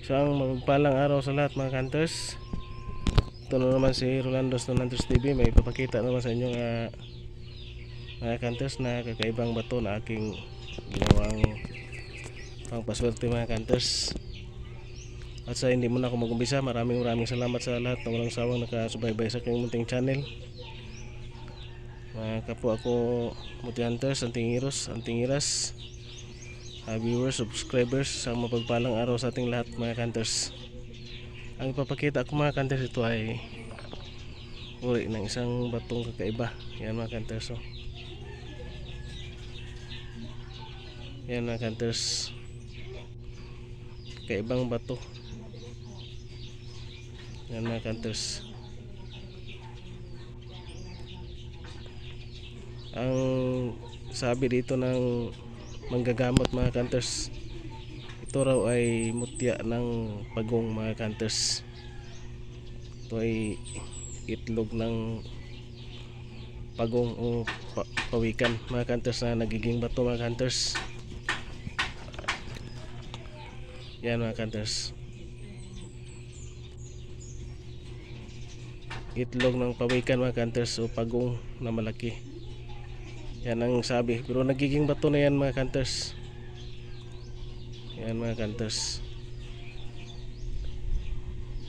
Isang magpalang araw sa lahat mga hunters. Ito na naman si Rolando Hunters TV. May ipapakita naman sa inyo mga hunters na kakaibang bato na aking ginawang pangpaswerte mga hunters. At sa hindi muna ako mag-umpisa, maraming salamat sa lahat na walang sawang nakasubaybay sa aking munting channel. Mga kapwa ako Muti Hunters, Antingiros, Antingiras, viewers, subscribers, sa mapagpalang araw sa ating lahat mga hunters. Ang ipapakita ko mga hunters, ito ay uri ng isang batong kakaiba. Yan mga hunters, oh. Yan mga hunters, kakaibang bato. Yan mga hunters. Ang sabi dito ng manggagamot mga hunters, ito raw ay mutya ng pagong mga hunters. Ito ay itlog ng pagong o pawikan mga hunters na nagiging bato mga hunters. Yan mga hunters, itlog ng pawikan mga hunters o pagong na malaki. Yan ang sabi, pero nagiging bato na yan mga hunters. Yan mga hunters.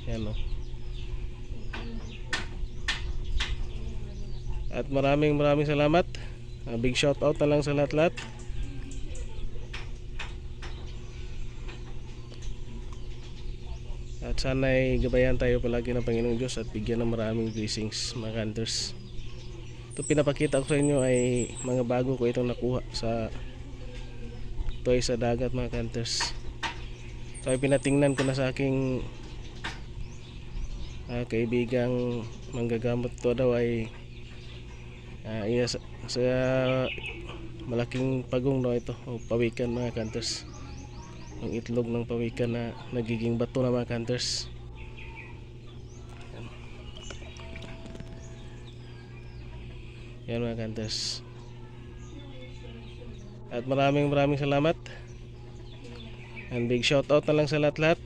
Yan, oh. At maraming salamat. Big shout out na lang sa lahat-lahat. At sana'y gabayan tayo palagi ng Panginoong Diyos at bigyan ng maraming blessings mga hunters. Ito pinapakita ko sa inyo ay mga bago ko itong nakuha sa ito ay sa dagat mga hunters. So ay pinatingnan ko na sa aking kaibigang manggagamot. Ito daw ay sa malaking pagong no, ito o pawikan mga hunters. Ang itlog ng pawikan na nagiging bato na mga hunters. Yan mga hunters. At maraming salamat. And big shout out na lang sa lahat-lahat.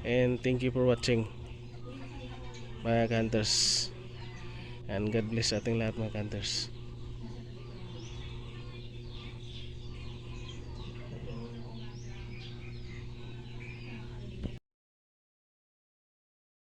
And thank you for watching mga hunters. And God bless ating lahat mga hunters.